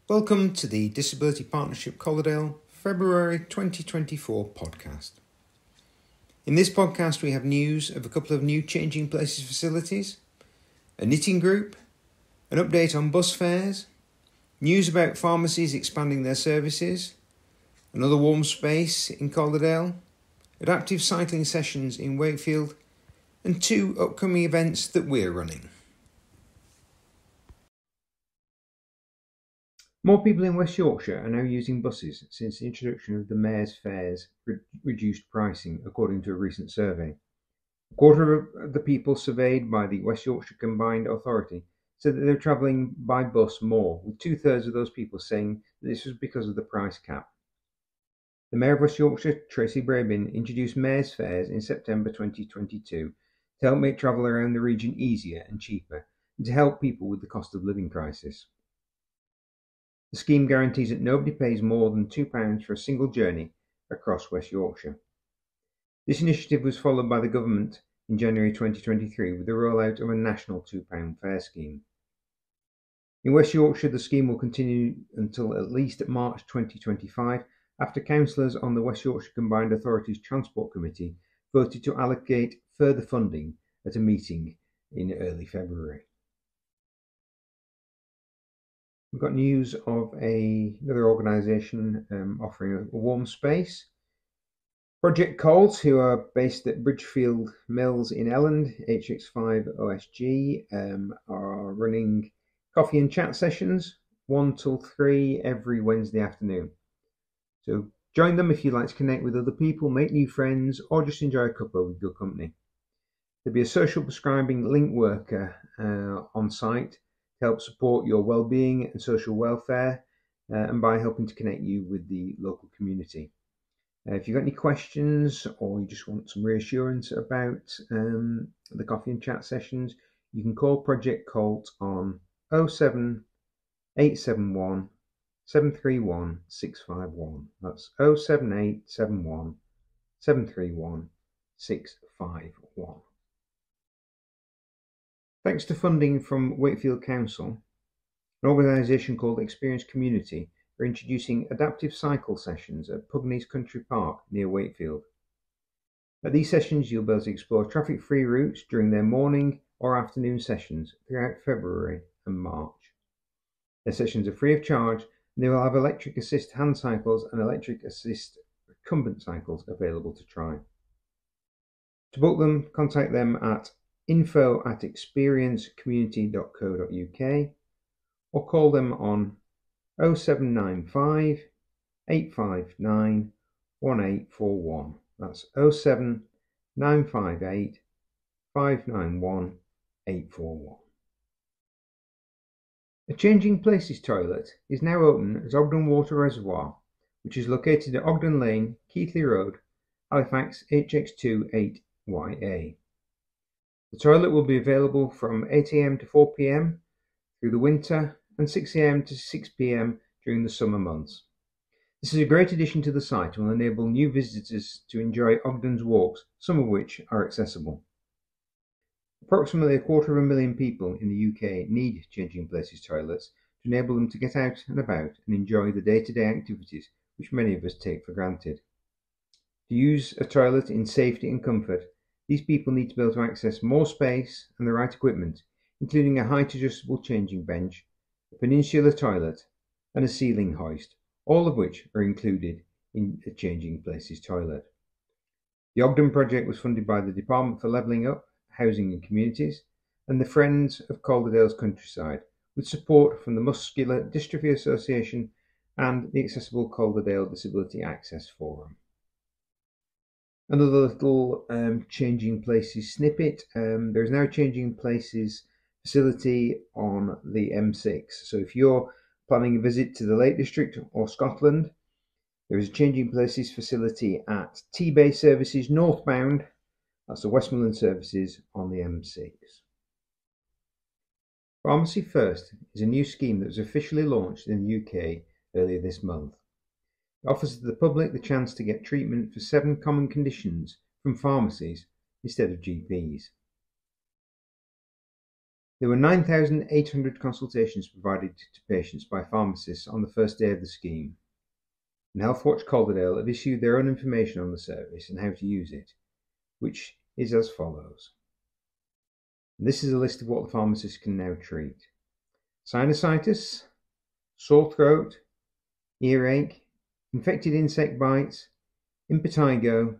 Welcome to the Disability Partnership Calderdale February 2024 podcast. In this podcast we have news of a couple of new Changing Places facilities, a knitting group, an update on bus fares, news about pharmacies expanding their services, another warm space in Calderdale, adaptive cycling sessions in Wakefield, and 2 upcoming events that we're running. More people in West Yorkshire are now using buses since the introduction of the Mayor's Fares reduced pricing, according to a recent survey. A quarter of the people surveyed by the West Yorkshire Combined Authority said that they're travelling by bus more, with 2/3 of those people saying that this was because of the price cap. The Mayor of West Yorkshire, Tracy Brabin, introduced Mayor's Fares in September 2022 to help make travel around the region easier and cheaper, and to help people with the cost of living crisis. The scheme guarantees that nobody pays more than £2 for a single journey across West Yorkshire. This initiative was followed by the government in January 2023 with the rollout of a national £2 fare scheme. In West Yorkshire, the scheme will continue until at least March 2025, after councillors on the West Yorkshire Combined Authorities Transport Committee voted to allocate further funding at a meeting in early February. We've got news of another organisation offering a warm space. Project Colt, who are based at Bridgefield Mills in Elland, HX5 OSG, are running coffee and chat sessions 1 till 3 every Wednesday afternoon. So join them if you'd like to connect with other people, make new friends, or just enjoy a cuppa with good company. There'll be a social prescribing link worker on site to help support your well-being and social welfare, and by helping to connect you with the local community. If you've got any questions or you just want some reassurance about the coffee and chat sessions, you can call Project Colt on 07871 731 651. That's 07871 731 651. Thanks to funding from Wakefield Council, an organisation called Experience Community are introducing adaptive cycle sessions at Pugneys Country Park near Wakefield. At these sessions you'll be able to explore traffic-free routes during their morning or afternoon sessions throughout February and March. Their sessions are free of charge, and they will have electric assist hand cycles and electric assist recumbent cycles available to try. To book them, contact them at info@experiencecommunity.co.uk or call them on 0795 859 1841. That's 07958 591 841. A Changing Places toilet is now open at Ogden Water Reservoir, which is located at Ogden Lane, Keighley Road, Halifax HX2 8YA. The toilet will be available from 8 AM to 4 PM through the winter and 6 AM to 6 PM during the summer months. This is a great addition to the site and will enable new visitors to enjoy Ogden's walks, some of which are accessible. Approximately 250,000 people in the UK need Changing Places toilets to enable them to get out and about and enjoy the day-to-day activities which many of us take for granted. To use a toilet in safety and comfort, these people need to be able to access more space and the right equipment, including a height-adjustable changing bench, a peninsular toilet, and a ceiling hoist, all of which are included in a Changing Places toilet. The Ogden project was funded by the Department for Levelling Up, Housing and Communities, and the Friends of Calderdale's Countryside, with support from the Muscular Dystrophy Association and the Accessible Calderdale Disability Access Forum. Another little Changing Places snippet. There is now a Changing Places facility on the M6. So if you're planning a visit to the Lake District or Scotland, there is a Changing Places facility at T-Bay Services northbound. That's the Westmoreland Services on the M6. Pharmacy First is a new scheme that was officially launched in the UK earlier this month. It offers the public the chance to get treatment for 7 common conditions from pharmacies instead of GPs. There were 9,800 consultations provided to patients by pharmacists on the first day of the scheme, and Healthwatch Calderdale have issued their own information on the service and how to use it, which is as follows. And this is a list of what the pharmacist can now treat: sinusitis, sore throat, earache, infected insect bites, impetigo,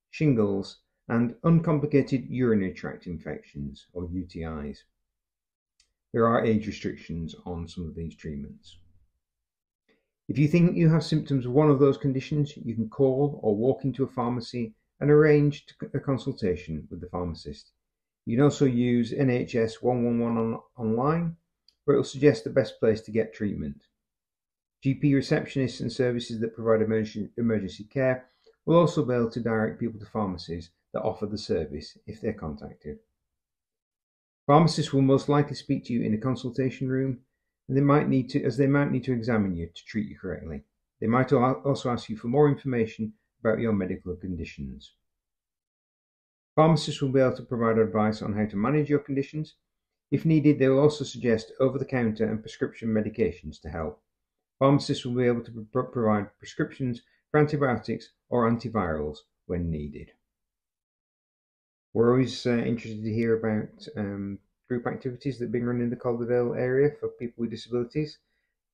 shingles, and uncomplicated urinary tract infections, or UTIs. There are age restrictions on some of these treatments. If you think you have symptoms of one of those conditions, you can call or walk into a pharmacy and arrange a consultation with the pharmacist. You can also use NHS 111 online, where it will suggest the best place to get treatment. GP receptionists and services that provide emergency care will also be able to direct people to pharmacies that offer the service if they're contacted. Pharmacists will most likely speak to you in a consultation room, and they might need to examine you to treat you correctly. They might also ask you for more information about your medical conditions. Pharmacists will be able to provide advice on how to manage your conditions. If needed, they will also suggest over-the-counter and prescription medications to help. Pharmacists will be able to provide prescriptions for antibiotics or antivirals when needed. We're always interested to hear about group activities that are being run in the Calderdale area for people with disabilities.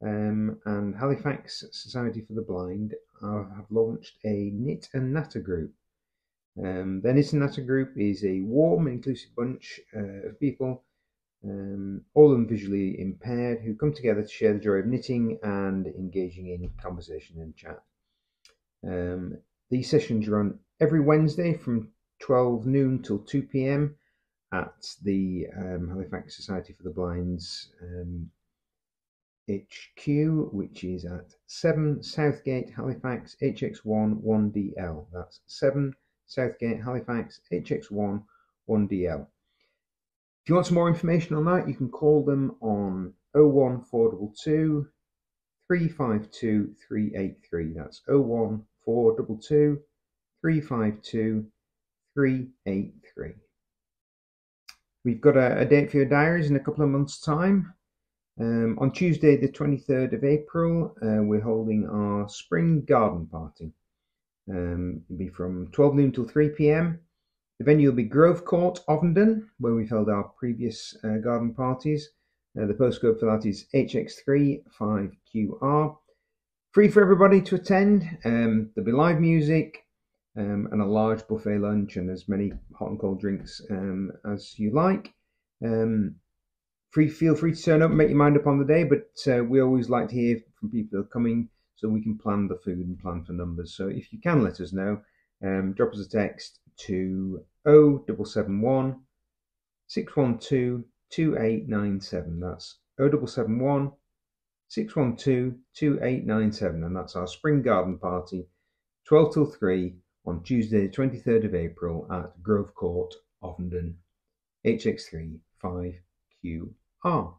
And Halifax Society for the Blind have launched a Knit and Natter group. The Knit and Natter group is a warm and inclusive bunch of people, all of them visually impaired, who come together to share the joy of knitting and engaging in conversation and chat. These sessions run every Wednesday from 12 noon till 2 p.m. at the Halifax Society for the Blind's HQ, which is at 7 Southgate, Halifax, HX1 1DL. That's 7 Southgate, Halifax, HX1 1DL. If you want some more information on that, you can call them on 01422 352 383. That's 01422 352 383. We've got a date for your diaries in a couple of months' time. On Tuesday, the 23rd of April, we're holding our spring garden party. It'll be from 12 noon till 3 p.m. The venue will be Grove Court, Ovenden, where we've held our previous garden parties. The postcode for that is HX3 5QR. Free for everybody to attend. There'll be live music and a large buffet lunch and as many hot and cold drinks as you like. Feel free to turn up and make your mind up on the day, but we always like to hear from people who are coming so we can plan the food and plan for numbers. So if you can let us know, drop us a text to 0771 612 2897. That's 0771 612 2897, and that's our spring garden party, 12 till 3 on Tuesday, the 23rd of April at Grove Court, Ovenden, HX3 5QR.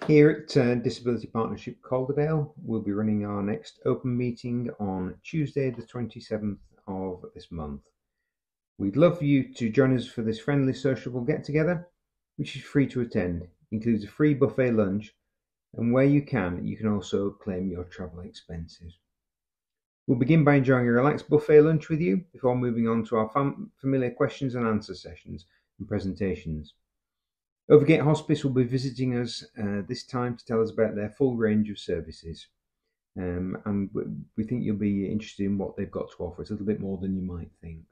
Here at Disability Partnership Calderdale, we'll be running our next open meeting on Tuesday, the 27th of this month. We'd love for you to join us for this friendly sociable get-together, which is free to attend. It includes a free buffet lunch, and where you can also claim your travel expenses. We'll begin by enjoying a relaxed buffet lunch with you before moving on to our familiar questions and answer sessions and presentations. Overgate Hospice will be visiting us this time to tell us about their full range of services. And we think you'll be interested in what they've got to offer. It's a little bit more than you might think.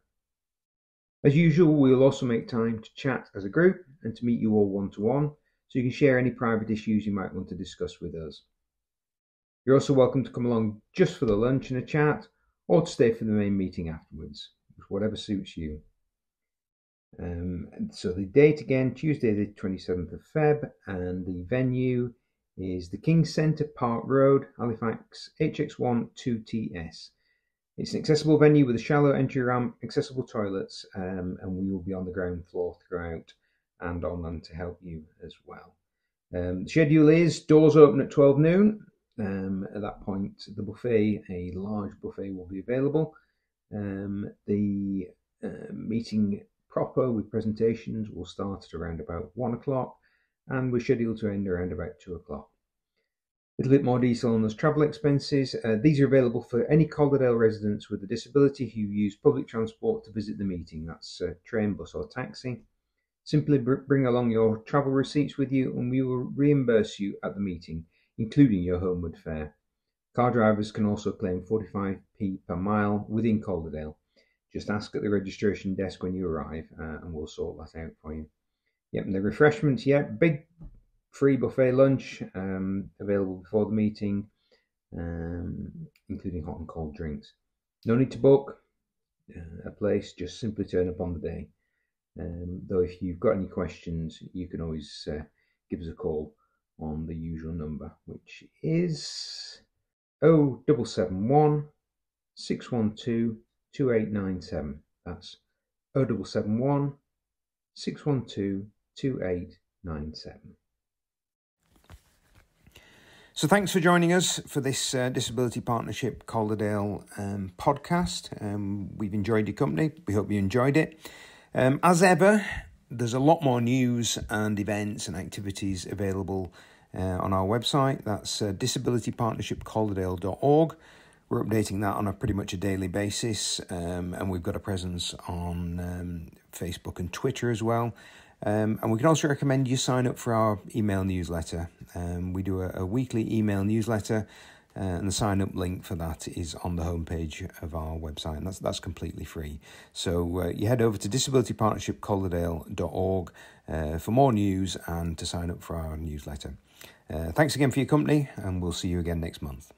As usual, we'll also make time to chat as a group and to meet you all one-to-one, so you can share any private issues you might want to discuss with us. You're also welcome to come along just for the lunch and a chat, or to stay for the main meeting afterwards, whatever suits you. So the date again, Tuesday the 27th of Feb, and the venue is the King's Centre, Park Road, Halifax, HX1 2TS. It's an accessible venue with a shallow entry ramp, accessible toilets, and we will be on the ground floor throughout and on land to help you as well. The schedule is doors open at 12 noon. At that point, the buffet, a large buffet, will be available. The meeting proper with presentations will start at around about 1 o'clock and we're scheduled to end around about 2 o'clock. A little bit more detail on those travel expenses. These are available for any Calderdale residents with a disability who use public transport to visit the meeting. That's train, bus or taxi. Simply bring along your travel receipts with you and we will reimburse you at the meeting, including your homeward fare. Car drivers can also claim 45p per mile within Calderdale. Just ask at the registration desk when you arrive and we'll sort that out for you. Yep, and the refreshments, big free buffet lunch available before the meeting, including hot and cold drinks. No need to book a place, just simply turn up on the day. Though if you've got any questions, you can always give us a call on the usual number, which is 0771 612 2897. That's 0771 612 2897. So thanks for joining us for this Disability Partnership Calderdale podcast. We've enjoyed your company. We hope you enjoyed it. As ever, there's a lot more news and events and activities available on our website. That's disabilitypartnershipcalderdale.org. We're updating that on pretty much a daily basis, and we've got a presence on Facebook and Twitter as well. And we can also recommend you sign up for our email newsletter. We do a weekly email newsletter, and the sign-up link for that is on the homepage of our website, and that's completely free. So you head over to disabilitypartnershipcalderdale.org for more news and to sign up for our newsletter. Thanks again for your company, and we'll see you again next month.